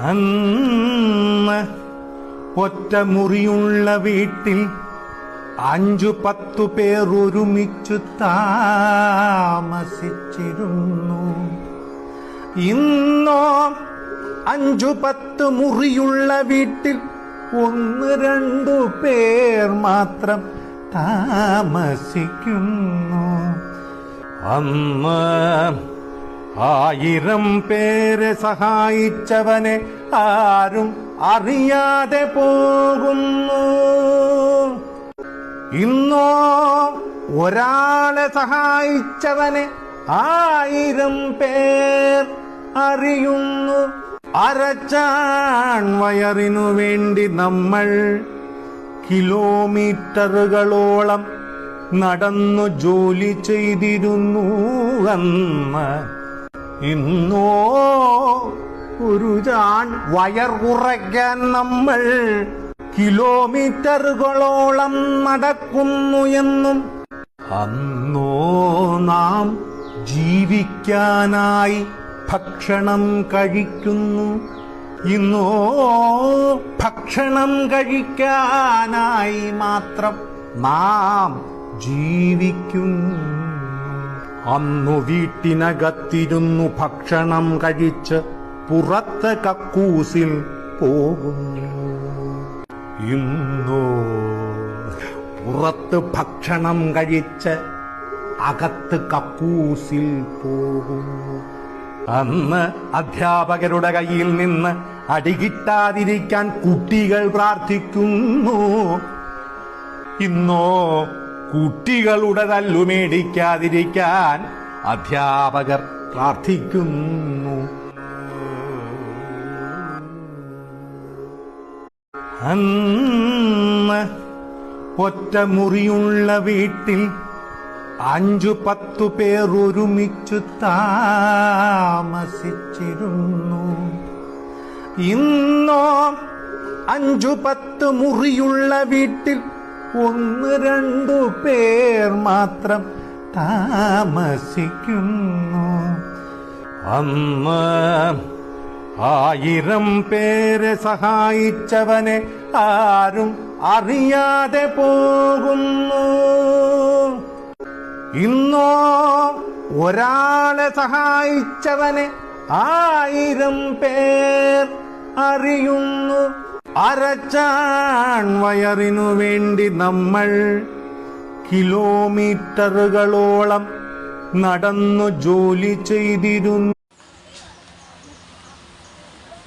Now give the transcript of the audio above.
അന്ന് ഒറ്റമുറിയുള്ള വീട്ടിൽ 5-10 പേർ ഒരുമിച്ചു താമസിച്ചിരുന്നു. ഇന്നോ 5-10 മുറിയുള്ള വീട്ടിൽ 1-2 പേർ മാത്രം താമസിക്കുന്നു. അന്ന് 1000 പേരെ സഹായിച്ചവനെ ആരും അറിയാതെ പോകുന്നു. ഇന്നോ ഒരാളെ സഹായിച്ചവനെ 1000 പേർ അറിയുന്നു. അരച്ചാൺ വയറിനു വേണ്ടി നമ്മൾ കിലോമീറ്ററുകളോളം നടന്നു ജോലി ചെയ്തിരുന്നു അന്ന്. ഇന്നോ ഒരു ചാൺ വയർ കുറയ്ക്കാൻ നമ്മൾ കിലോമീറ്ററുകളോളം നടക്കുന്നു എന്നും അന്നോ നാം ജീവിക്കാനായി ഭക്ഷണം കഴിക്കുന്നു. ഇന്നോ ഭക്ഷണം കഴിക്കാനായി മാത്രം നാം ജീവിക്കുന്നു. അന്നു വീട്ടിനകത്തിരുന്നു ഭക്ഷണം കഴിച്ച് പുറത്ത് കക്കൂസിൽ പോകുന്നു. ഇന്നോ പുറത്ത് ഭക്ഷണം കഴിച്ച് അകത്ത് കക്കൂസിൽ പോകുന്നു. അന്ന് അധ്യാപകരുടെ കയ്യിൽ നിന്ന് അടികിട്ടാതിരിക്കാൻ കുട്ടികൾ പ്രാർത്ഥിക്കുന്നു. ഇന്നോ കുട്ടികളുടെ തല്ലു മേടിക്കാതിരിക്കാൻ അധ്യാപകർ പ്രാർത്ഥിക്കുന്നു. അന്ന് ഒറ്റമുറിയുള്ള വീട്ടിൽ 5-10 പേർ ഒരുമിച്ചു താമസിച്ചിരുന്നു. ഇന്നോ 5-10 മുറിയുള്ള വീട്ടിൽ 1-2 പേർ മാത്രം താമസിക്കുന്നു. അന്ന് 1000 പേരെ സഹായിച്ചവനെ ആരും അറിയാതെ പോകുന്നു. ഇന്നോ ഒരാളെ സഹായിച്ചവനെ 1000 പേർ അറിയുന്നു. അരച്ചാൺ വയറിനു വേണ്ടി നമ്മൾ കിലോമീറ്ററുകളോളം നടന്നു ജോലി ചെയ്തിരുന്നു.